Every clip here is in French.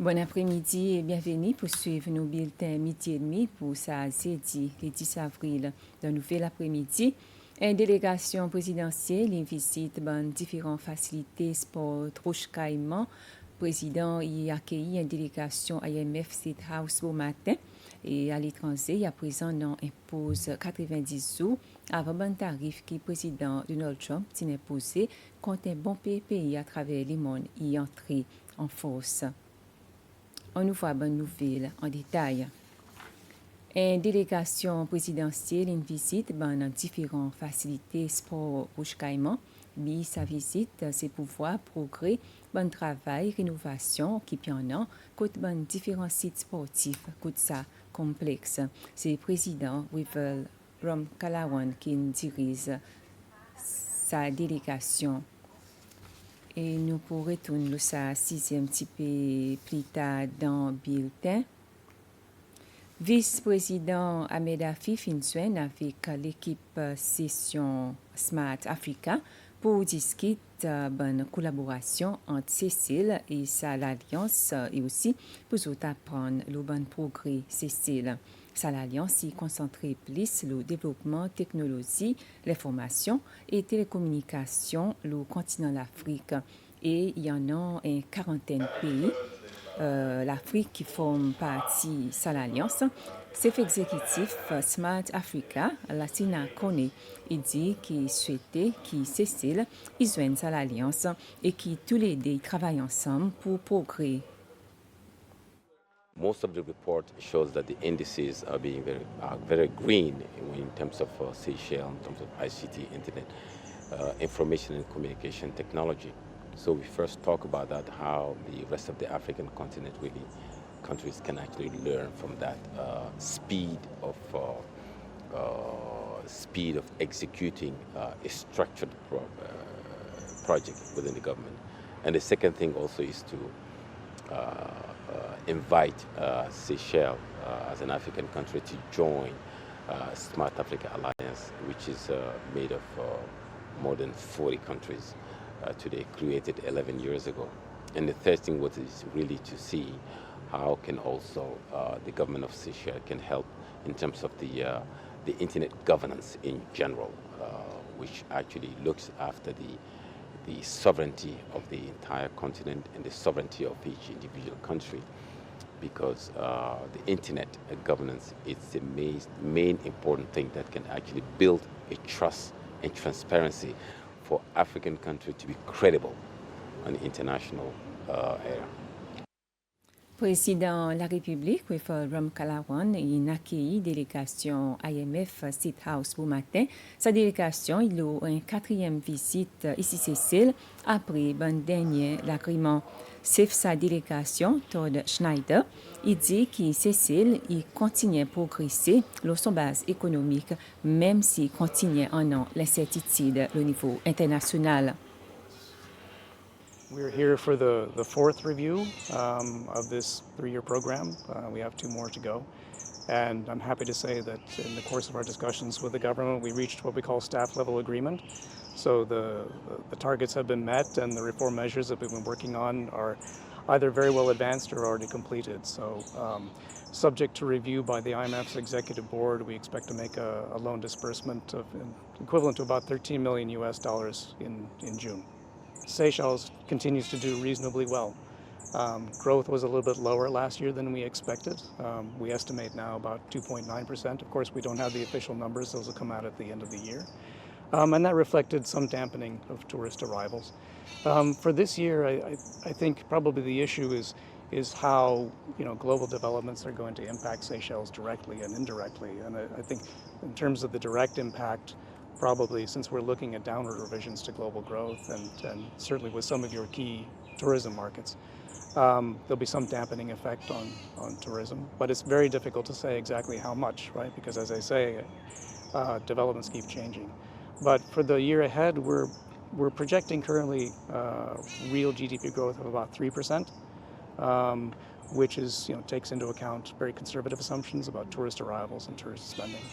Bon après-midi et bienvenue pour suivre nos bulletins midi et demi pour ça jeudi, le 10 avril, de nouvel après-midi. Une délégation présidentielle visite différentes facilités sport Trochkaïman. Président y accueilli une délégation IMF State House au matin et à l'étranger, à présent, non impose 90 jours avant bon tarif qui président Donald Trump tient imposé contre un bon pays à travers le monde y entrer en force. On nous voit bonne nouvelle en détail. Une délégation présidentielle une visite dans différentes facilités sport Rouge Caïman. Sa visite, c'est pour voir progrès, bon travail, rénovation qui pianant, côté bon différents sites sportifs, côté ça complexe. C'est le président Wivel Rom Kalawan qui dirige sa délégation. Et nous pourrons retourner sa sixième petit peu plus tard dans le bulletin. Vice-président Ahmed Afif Insuen avec l'équipe session Smart Africa pour discuter bonne collaboration entre Cécile et sa l'Alliance et aussi pour apprendre le bon progrès Cécile. Sa l'Alliance y concentrer plus sur le développement technologie, l'information et télécommunication le continent l'Afrique. Et il y en a une quarantaine de pays. L'Afrique qui forme partie de l'Alliance. Chef exécutif Smart Africa, Latina Kone, il dit qu'il souhaitait que Cécile joigne à l'Alliance et que tous les deux travaillent ensemble pour progrès. Most of the report shows that the indices are being very green in terms of Seychelles, in terms of ICT, internet, information and communication technology. So we first talk about that, how the rest of the African continent really, countries can actually learn from that speed of executing a structured project within the government. And the second thing also is to invite Seychelles as an African country to join Smart Africa Alliance, which is made of more than 40 countries today, created 11 years ago. And the third thing is really to see how can also the government of Seychelles can help in terms of the internet governance in general, which actually looks after the sovereignty of the entire continent and the sovereignty of each individual country, because the internet governance is the main important thing that can actually build a trust and transparency for African countries to be credible on the international area. Président de la République, Rom Kalawan, il a accueilli la délégation IMF State House pour matin. Sa délégation, il a une quatrième visite ici Cécile après le dernier l'agrément. Chef sa délégation, Todd Schneider, il dit que Cécile il continue à progresser sur son base économique, même s'il continue en l'incertitude au niveau international. We're here for the fourth review of this 3-year program. We have 2 more to go. And I'm happy to say that in the course of our discussions with the government, we reached what we call staff level agreement. So the targets have been met and the reform measures that we've been working on are either very well advanced or already completed. So subject to review by the IMF's executive board, we expect to make a loan disbursement of equivalent to about $13 million in June. Seychelles continues to do reasonably well. Growth was a little bit lower last year than we expected. We estimate now about 2.9%. Of course, we don't have the official numbers. Those will come out at the end of the year. And that reflected some dampening of tourist arrivals. For this year, I think probably the issue is how global developments are going to impact Seychelles directly and indirectly. And I think in terms of the direct impact, probably since we're looking at downward revisions to global growth and certainly with some of your key tourism markets, there'll be some dampening effect on tourism. But it's very difficult to say exactly how much, right? Because as I say, developments keep changing. But for the year ahead, we're projecting currently real GDP growth of about 3%, which is takes into account very conservative assumptions about tourist arrivals and tourist spending.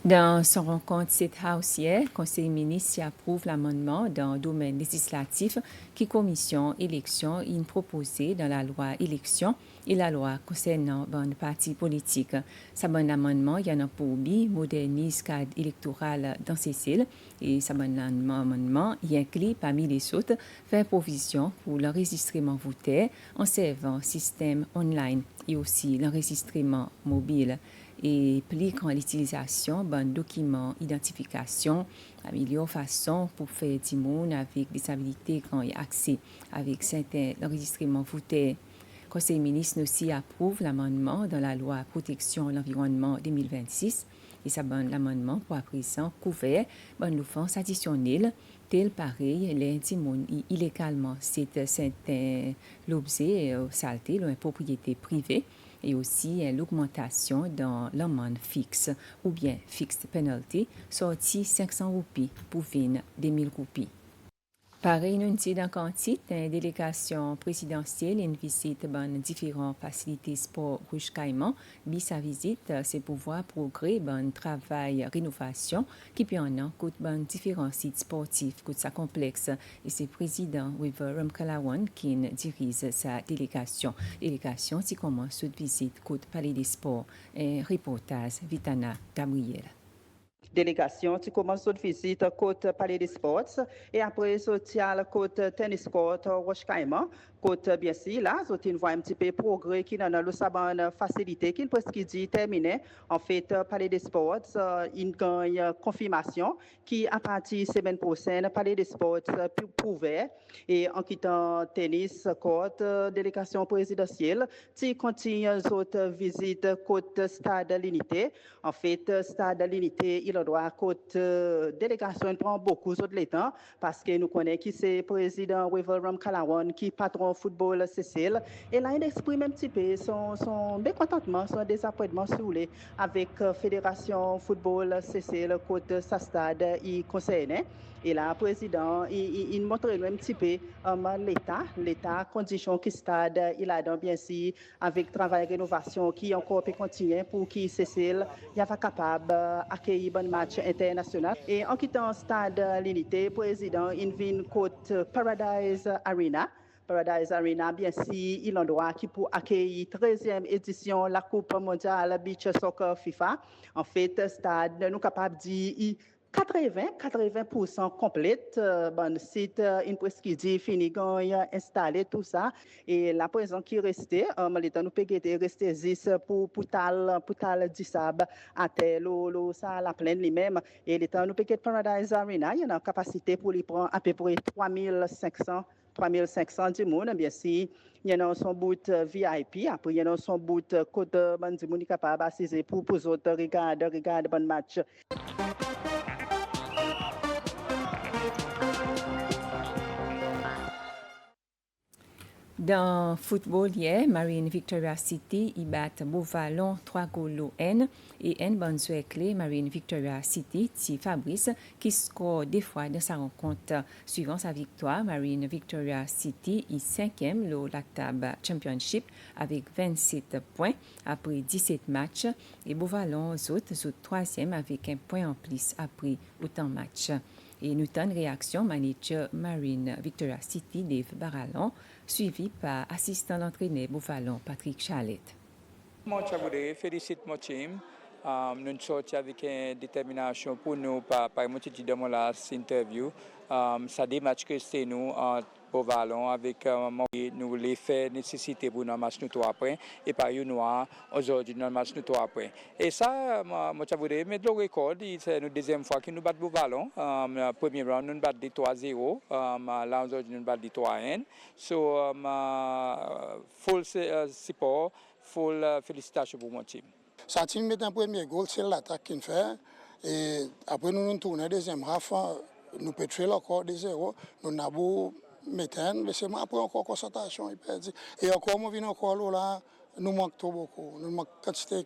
Dans son rencontre State House hier, le Conseil ministre approuve l'amendement dans le domaine législatif qui commission élection in proposé dans la loi élection et la loi concernant les partis politiques. Ce bon amendement, il y en a pour lui, modernise le cadre électoral dans ces îles et ce bon amendement, il inclut parmi les autres, faire provision pour l'enregistrement voteur en servant système online et aussi l'enregistrement mobile et implique l'utilisation d'un document identification, la meilleure façon pour faire des gens avec disabilité quand il y a accès avec certains enregistrements votés. Le Conseil ministre aussi approuve l'amendement dans la loi protection de l'environnement 2026 et ça l'amendement pour à présent couvert une offense additionnelle tel pareil les gens illégalement c'est certain l'objet saleté la propriété privée et aussi l'augmentation dans l'amende fixe ou bien fixed penalty, sorti 500 roupies pour 20 000 roupies. Pareil, nous sommes dans une délégation présidentielle, une visite dans différentes facilités sport Rouge-Caïman. Sa visite, c'est pour voir progrès dans le travail rénovation qui peut en coûte dans différents sites sportifs, coûte ça complexe. Et c'est le président Weaver Ramkalawan qui dirige sa délégation. Délégation qui commence cette visite coûte Palais des Sports. Un reportage Vitana Gabriel. Délégation qui commence notre visite côté Palais des Sports et après sortir côté tennis court Roche-Caïman côté bien sûr là on voit un petit peu progrès qui dans le sabane facilité qui presque dit terminé en fait Palais des Sports une gagne confirmation qui à partir semaine prochaine Palais des Sports ouvert et en quittant tennis court délégation présidentielle qui continue notre visite côté Stade l'Unité en fait Stade l'Unité il doit côté délégation prend beaucoup de temps parce que nous connaissons qui c'est président Weaver Ramkalawan qui patron football Cécile et là il exprime un petit peu son mécontentement, son désappointement avec fédération football Cécile côté sa stade il concerne et là président il montre un petit peu l'état condition qui stade il a donc bien sûr avec travail rénovation qui encore peut continuer pour qui Cécile il va capable accueillir un match international et en quittant stade l'unité président il vient côté Paradise Arena, bien sûr, il en droit qui pour accueillir 13e édition la Coupe mondiale Beach Soccer FIFA. En fait, stade nous capable de dire 80% complète. Bon site une presque dit fini installé tout ça et la présence qui restait l'état nous peut rester 10 pour tal disab à tel ça la plaine lui-même et l'état nous peut Paradise Arena il y a une capacité pour lui prendre à peu près 3500 du monde bien sûr il y a son bout VIP après il y a son bout côté du monde capable assiser pour autres regarder bon match. Dans le football, hier, Marine Victoria City y bat Beauvallon 3 goals N et N Bonne-Clé Marine Victoria City, c'est Fabrice qui score deux fois dans sa rencontre. Suivant sa victoire, Marine Victoria City est 5e au Lactab Championship avec 27 points après 17 matchs et Beauvallon autres 3e avec un point en plus après autant de matchs. Et nous avons une réaction manager Marine Victoria City, Dave Barallon, suivi par assistant l'entraîneur Beauvallon, Patrick Charlette. Moi, je félicite mon team. Nous sommes avec une détermination pour nous, par dans la interview. Ça des matchs que c'est nous au Vallon avec nous les faits nécessité pour nos matchs nous après et par nous aujourd'hui dans le match nous après. Et ça, moi je voudrais mettre le record. C'est la deuxième fois que nous battons au Vallon. Premier round nous battons 3-0. Là aujourd'hui nous battons 3-1. So full support, full félicitations pour mon team. Ça team met un premier goal, c'est l'attaque qu'il fait. Et après, nous tournons deuxième half, nous pétrons encore 2-0. Nous avons mis mais c'est après encore concentration. Et encore, nous venons encore là, nous manquons beaucoup. Nous manquons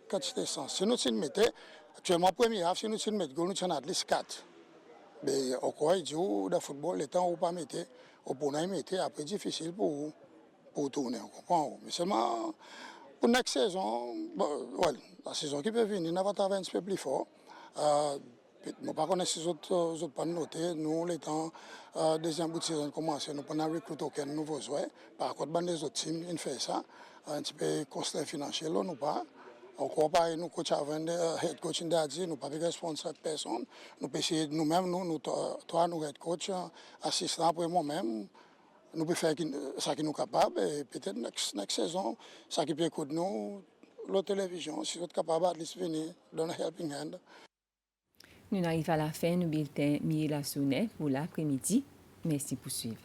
quantité sens. Si nous mettons, actuellement, premier half, si nous mettons goal, nous avons at least 4. Mais encore, il dit, dans le football, le temps où pas mettre, au bonheur mettre, après, difficile pour tourner. On comprend. Mais seulement. Pour la saison, la saison qui peut venir, nous avons un petit peu plus fort. Je ne sais pas si les autres pas noté, nous, les temps, deuxième bout de saison commencé, nous avons recruté aucun nouveau joueur. Par contre, les autres teams, ils font ça. Un petit peu constant financier, là, nous pas. Encore pas, nous, coach avant, head coach, nous n'avons pas de responsable personne. Nous essayons nous-mêmes, toi, nous, head coach, assistant pour moi-même. Nous pouvons faire ce que nous sommes capables et peut-être next saison, ça qui peut écouter nous, la télévision, si vous êtes capable de venir, donner un helping hand. Nous arrivons à la fin du bulletin Miela Sounet pour l'après-midi. Merci pour suivre.